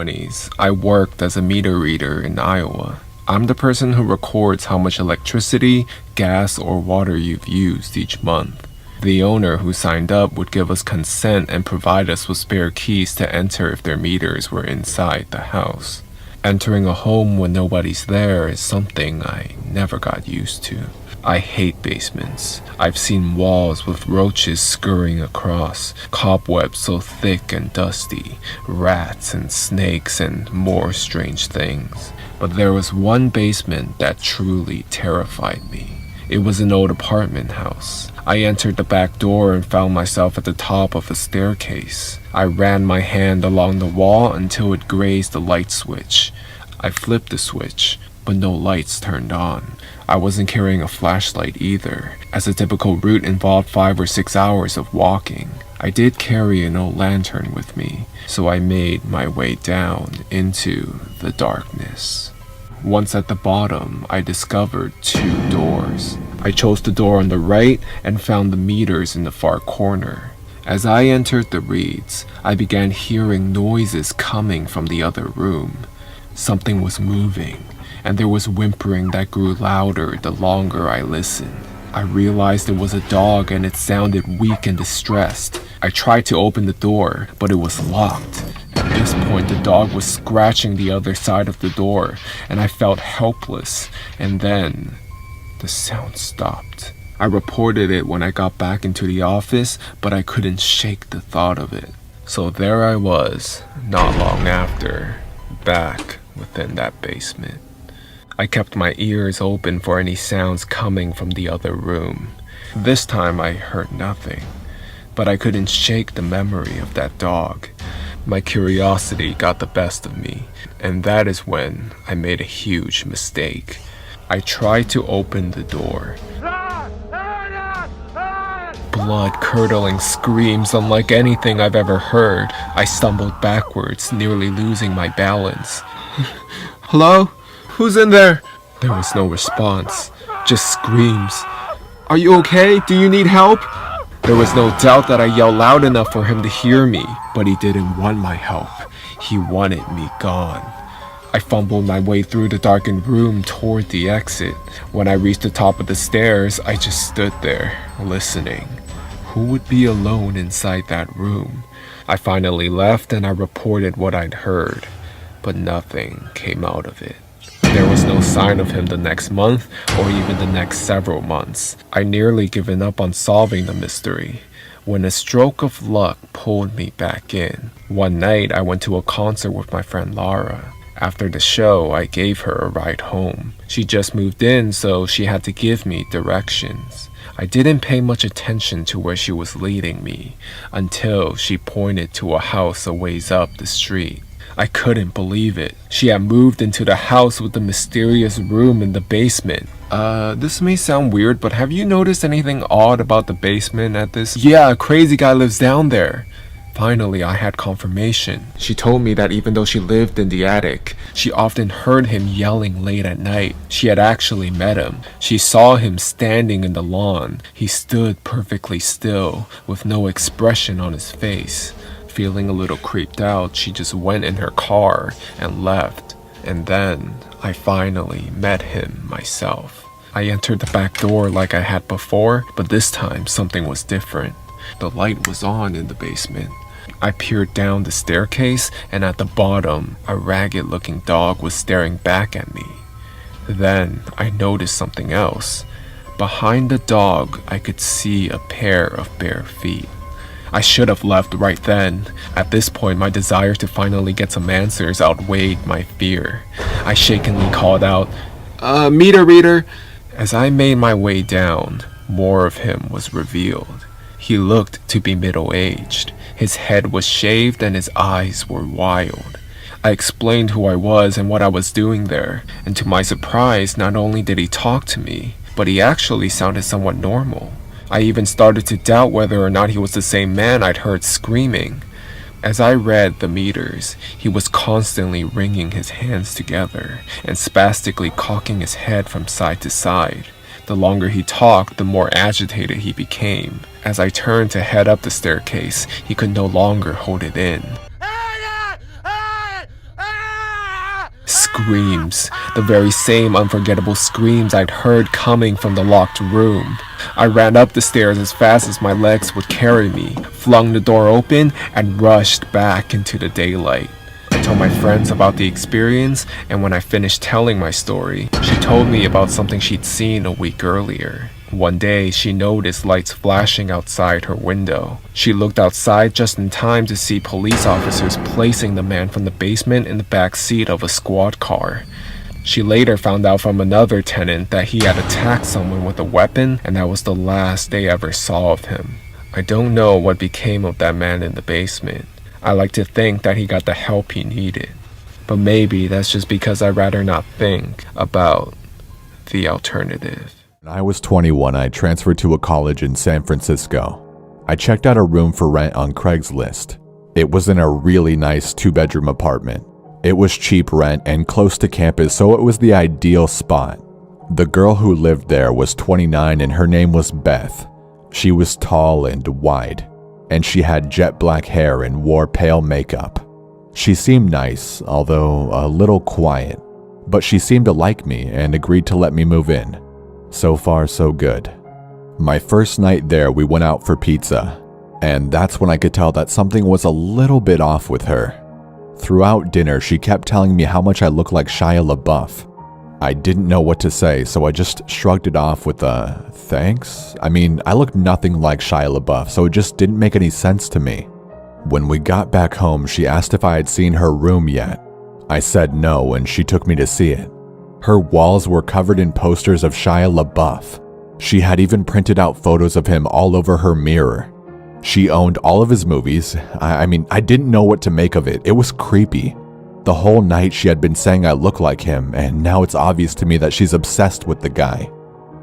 20s, I worked as a meter reader in Iowa. I'm the person who records how much electricity, gas, or water you've used each month. The owner who signed up would give us consent and provide us with spare keys to enter if their meters were inside the house. Entering a home when nobody's there is something I never got used to. I hate basements. I've seen walls with roaches scurrying across, cobwebs so thick and dusty, rats and snakes and more strange things. But there was one basement that truly terrified me. It was an old apartment house. I entered the back door and found myself at the top of a staircase. I ran my hand along the wall until it grazed the light switch. I flipped the switch, but no lights turned on. I wasn't carrying a flashlight either, as the typical route involved 5 or 6 hours of walking. I did carry an old lantern with me, so I made my way down into the darkness. Once at the bottom, I discovered 2 doors. I chose the door on the right and found the meters in the far corner. As I entered the reads, I began hearing noises coming from the other room. Something was moving, and there was whimpering that grew louder the longer I listened. I realized it was a dog and it sounded weak and distressed. I tried to open the door, but it was locked. At this point, the dog was scratching the other side of the door, and I felt helpless. And then, the sound stopped. I reported it when I got back into the office, but I couldn't shake the thought of it. So there I was, not long after, back within that basement. I kept my ears open for any sounds coming from the other room. This time I heard nothing, but I couldn't shake the memory of that dog. My curiosity got the best of me, and that is when I made a huge mistake. I tried to open the door. Blood-curdling screams unlike anything I've ever heard. I stumbled backwards, nearly losing my balance. Hello? Who's in there? There was no response, just screams. Are you okay? Do you need help? There was no doubt that I yelled loud enough for him to hear me, but he didn't want my help. He wanted me gone. I fumbled my way through the darkened room toward the exit. When I reached the top of the stairs, I just stood there, listening. Who would be alone inside that room? I finally left and I reported what I'd heard, but nothing came out of it. There was no sign of him the next month or even the next several months. I nearly given up on solving the mystery when a stroke of luck pulled me back in. One night I went to a concert with my friend Laura. After the show, I gave her a ride home. She just moved in, so she had to give me directions. I didn't pay much attention to where she was leading me until she pointed to a house a ways up the street. I couldn't believe it. She had moved into the house with the mysterious room in the basement. This may sound weird, but have you noticed anything odd about the basement at this? Yeah, a crazy guy lives down there. Finally, I had confirmation. She told me that even though she lived in the attic, she often heard him yelling late at night. She had actually met him. She saw him standing in the lawn. He stood perfectly still, with no expression on his face. Feeling a little creeped out, she just went in her car and left. And then, I finally met him myself. I entered the back door like I had before, but this time something was different. The light was on in the basement. I peered down the staircase, and at the bottom, a ragged-looking dog was staring back at me. Then, I noticed something else. Behind the dog, I could see a pair of bare feet. I should have left right then. At this point, my desire to finally get some answers outweighed my fear. I shakenly called out, meter reader. As I made my way down, more of him was revealed. He looked to be middle-aged. His head was shaved and his eyes were wild. I explained who I was and what I was doing there, and to my surprise, not only did he talk to me, but he actually sounded somewhat normal. I even started to doubt whether or not he was the same man I'd heard screaming. As I read the meters, he was constantly wringing his hands together and spastically cocking his head from side to side. The longer he talked, the more agitated he became. As I turned to head up the staircase, he could no longer hold it in. screams, the very same unforgettable screams I'd heard coming from the locked room. I ran up the stairs as fast as my legs would carry me, flung the door open, and rushed back into the daylight. I told my friends about the experience, and when I finished telling my story, she told me about something she'd seen a week earlier. One day, she noticed lights flashing outside her window. She looked outside just in time to see police officers placing the man from the basement in the back seat of a squad car. She later found out from another tenant that he had attacked someone with a weapon, and that was the last they ever saw of him. I don't know what became of that man in the basement. I like to think that he got the help he needed. But maybe that's just because I'd rather not think about the alternative. When I was 21, I transferred to a college in San Francisco. I checked out a room for rent on Craigslist. It was in a really nice 2-bedroom apartment. It was cheap rent and close to campus, so it was the ideal spot. The girl who lived there was 29 and her name was Beth. She was tall and wide, and she had jet black hair and wore pale makeup. She seemed nice, although a little quiet, but she seemed to like me and agreed to let me move in. So far, so good. My first night there, we went out for pizza, and that's when I could tell that something was a little bit off with her. Throughout dinner, she kept telling me how much I looked like Shia LaBeouf. I didn't know what to say, so I just shrugged it off with a thanks. I mean, I looked nothing like Shia LaBeouf, so it just didn't make any sense to me. When we got back home, she asked if I had seen her room yet. I said no, and she took me to see it. Her walls were covered in posters of Shia LaBeouf. She had even printed out photos of him all over her mirror. She owned all of his movies. I didn't know what to make of it. It was creepy. The whole night she had been saying I look like him, and now it's obvious to me that she's obsessed with the guy.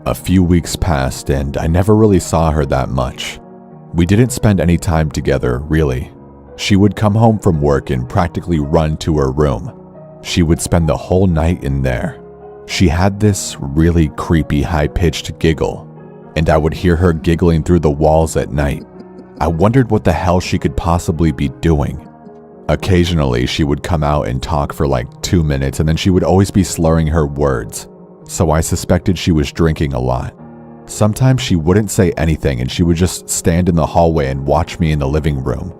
A few weeks passed, and I never really saw her that much. We didn't spend any time together, really. She would come home from work and practically run to her room. She would spend the whole night in there. She had this really creepy high-pitched giggle, and I would hear her giggling through the walls at night. I wondered what the hell she could possibly be doing. Occasionally, she would come out and talk for like 2 minutes, and then she would always be slurring her words, so I suspected she was drinking a lot. Sometimes she wouldn't say anything, and she would just stand in the hallway and watch me in the living room.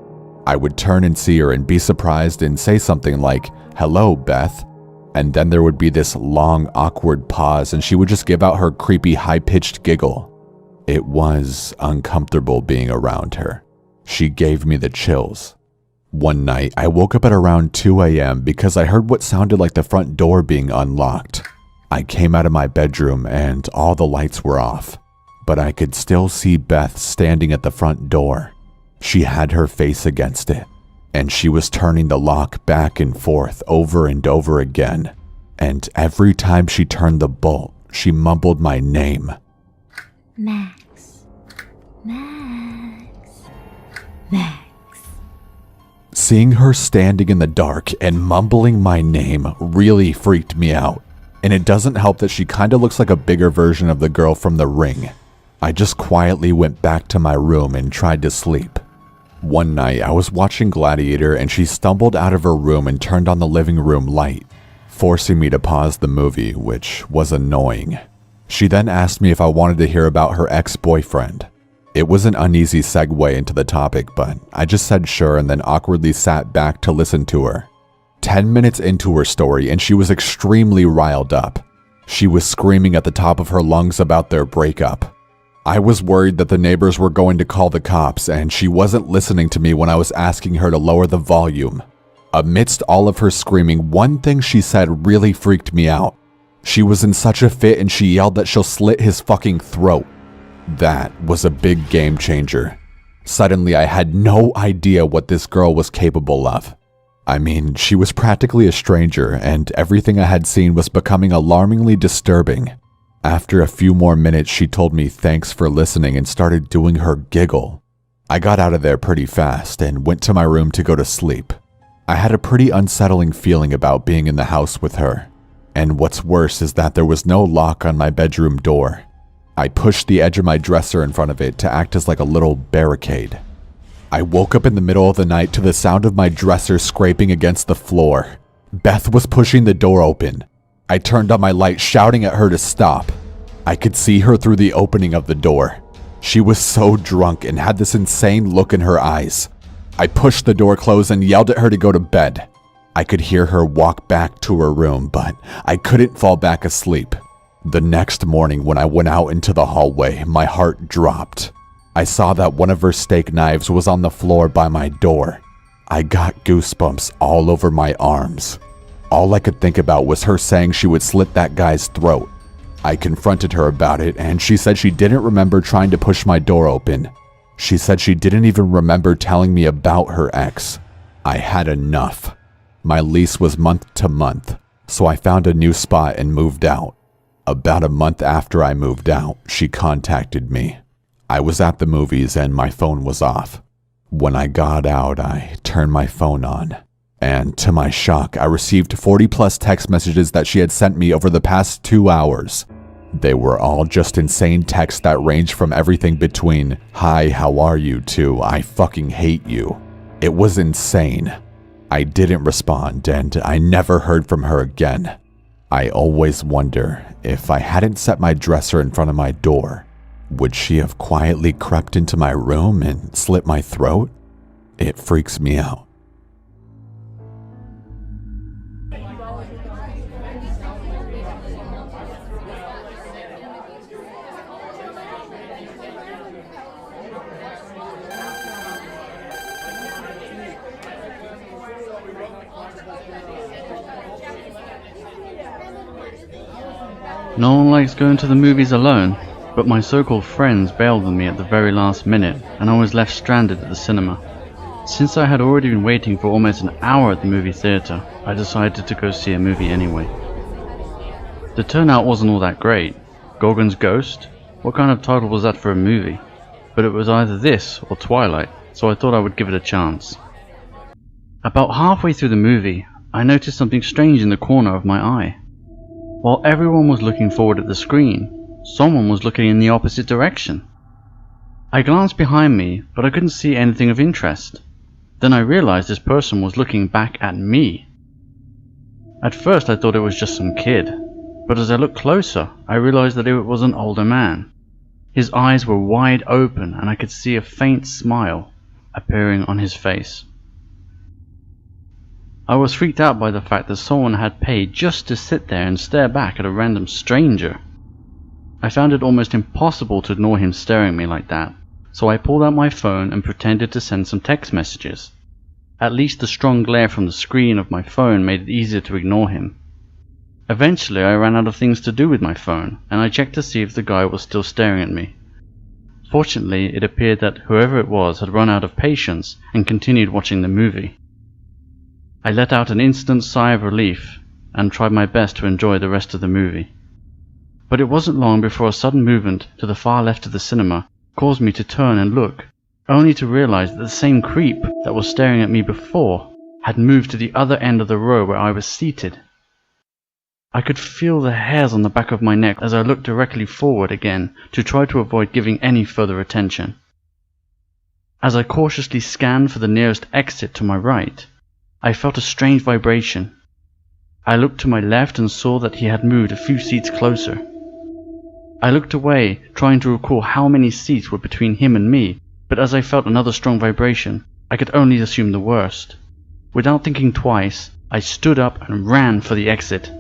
I would turn and see her and be surprised and say something like, "Hello, Beth." And then there would be this long, awkward pause, and she would just give out her creepy, high-pitched giggle. It was uncomfortable being around her. She gave me the chills. One night, I woke up at around 2 a.m. because I heard what sounded like the front door being unlocked. I came out of my bedroom and all the lights were off, but I could still see Beth standing at the front door. She had her face against it, and she was turning the lock back and forth over and over again. And every time she turned the bolt, she mumbled my name. Max. Max. Max. Seeing her standing in the dark and mumbling my name really freaked me out. And it doesn't help that she kinda looks like a bigger version of the girl from The Ring. I just quietly went back to my room and tried to sleep. One night, I was watching Gladiator and she stumbled out of her room and turned on the living room light, forcing me to pause the movie, which was annoying. She then asked me if I wanted to hear about her ex-boyfriend. It was an uneasy segue into the topic, but I just said sure and then awkwardly sat back to listen to her. 10 minutes into her story and she was extremely riled up. She was screaming at the top of her lungs about their breakup. I was worried that the neighbors were going to call the cops, and she wasn't listening to me when I was asking her to lower the volume. Amidst all of her screaming, one thing she said really freaked me out. She was in such a fit and she yelled that she'll slit his fucking throat. That was a big game changer. Suddenly, I had no idea what this girl was capable of. I mean, she was practically a stranger, and everything I had seen was becoming alarmingly disturbing. After a few more minutes, she told me thanks for listening and started doing her giggle. I got out of there pretty fast and went to my room to go to sleep. I had a pretty unsettling feeling about being in the house with her. And what's worse is that there was no lock on my bedroom door. I pushed the edge of my dresser in front of it to act as like a little barricade. I woke up in the middle of the night to the sound of my dresser scraping against the floor. Beth was pushing the door open. I turned on my light, shouting at her to stop. I could see her through the opening of the door. She was so drunk and had this insane look in her eyes. I pushed the door closed and yelled at her to go to bed. I could hear her walk back to her room, but I couldn't fall back asleep. The next morning when I went out into the hallway, my heart dropped. I saw that one of her steak knives was on the floor by my door. I got goosebumps all over my arms. All I could think about was her saying she would slit that guy's throat. I confronted her about it, and she said she didn't remember trying to push my door open. She said she didn't even remember telling me about her ex. I had enough. My lease was month to month, so I found a new spot and moved out. About a month after I moved out, she contacted me. I was at the movies and my phone was off. When I got out, I turned my phone on. And to my shock, I received 40 plus text messages that she had sent me over the past 2 hours. They were all just insane texts that ranged from everything between, "Hi, how are you?" to "I fucking hate you." It was insane. I didn't respond, and I never heard from her again. I always wonder, if I hadn't set my dresser in front of my door, would she have quietly crept into my room and slit my throat? It freaks me out. No one likes going to the movies alone, but my so-called friends bailed on me at the very last minute, and I was left stranded at the cinema. Since I had already been waiting for almost an hour at the movie theatre, I decided to go see a movie anyway. The turnout wasn't all that great. Gorgon's Ghost? What kind of title was that for a movie? But it was either this or Twilight, so I thought I would give it a chance. About halfway through the movie, I noticed something strange in the corner of my eye. While everyone was looking forward at the screen, someone was looking in the opposite direction. I glanced behind me, but I couldn't see anything of interest. Then I realized this person was looking back at me. At first I thought it was just some kid, but as I looked closer, I realized that it was an older man. His eyes were wide open and I could see a faint smile appearing on his face. I was freaked out by the fact that someone had paid just to sit there and stare back at a random stranger. I found it almost impossible to ignore him staring at me like that, so I pulled out my phone and pretended to send some text messages. At least the strong glare from the screen of my phone made it easier to ignore him. Eventually I ran out of things to do with my phone, and I checked to see if the guy was still staring at me. Fortunately, it appeared that whoever it was had run out of patience and continued watching the movie. I let out an instant sigh of relief and tried my best to enjoy the rest of the movie. But it wasn't long before a sudden movement to the far left of the cinema caused me to turn and look, only to realize that the same creep that was staring at me before had moved to the other end of the row where I was seated. I could feel the hairs on the back of my neck as I looked directly forward again to try to avoid giving any further attention. As I cautiously scanned for the nearest exit to my right, I felt a strange vibration. I looked to my left and saw that he had moved a few seats closer. I looked away, trying to recall how many seats were between him and me, but as I felt another strong vibration, I could only assume the worst. Without thinking twice, I stood up and ran for the exit.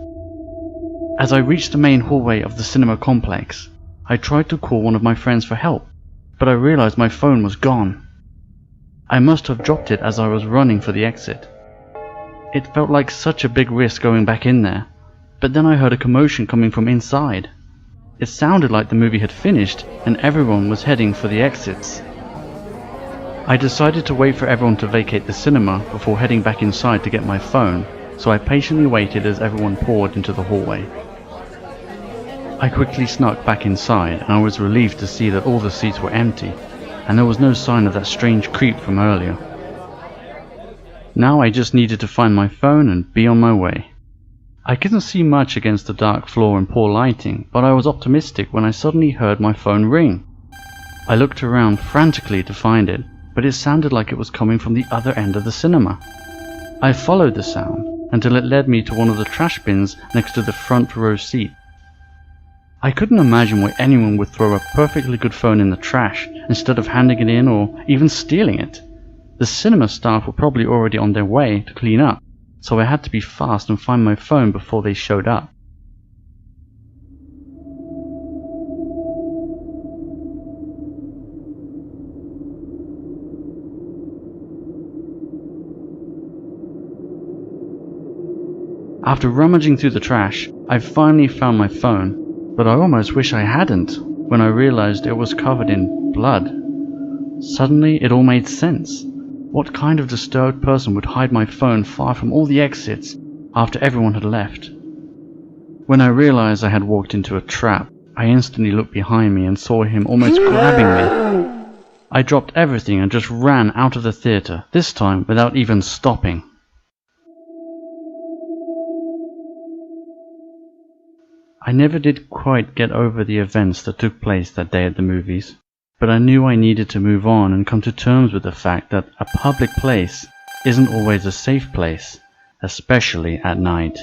As I reached the main hallway of the cinema complex, I tried to call one of my friends for help, but I realized my phone was gone. I must have dropped it as I was running for the exit. It felt like such a big risk going back in there, but then I heard a commotion coming from inside. It sounded like the movie had finished and everyone was heading for the exits. I decided to wait for everyone to vacate the cinema before heading back inside to get my phone, so I patiently waited as everyone poured into the hallway. I quickly snuck back inside and I was relieved to see that all the seats were empty, and there was no sign of that strange creep from earlier. Now I just needed to find my phone and be on my way. I couldn't see much against the dark floor and poor lighting, but I was optimistic when I suddenly heard my phone ring. I looked around frantically to find it, but it sounded like it was coming from the other end of the cinema. I followed the sound, until it led me to one of the trash bins next to the front row seat. I couldn't imagine why anyone would throw a perfectly good phone in the trash instead of handing it in or even stealing it. The cinema staff were probably already on their way to clean up, so I had to be fast and find my phone before they showed up. After rummaging through the trash, I finally found my phone, but I almost wish I hadn't when I realized it was covered in blood. Suddenly, it all made sense. What kind of disturbed person would hide my phone far from all the exits after everyone had left? When I realized I had walked into a trap, I instantly looked behind me and saw him almost grabbing me. I dropped everything and just ran out of the theater, this time without even stopping. I never did quite get over the events that took place that day at the movies, but I knew I needed to move on and come to terms with the fact that a public place isn't always a safe place, especially at night.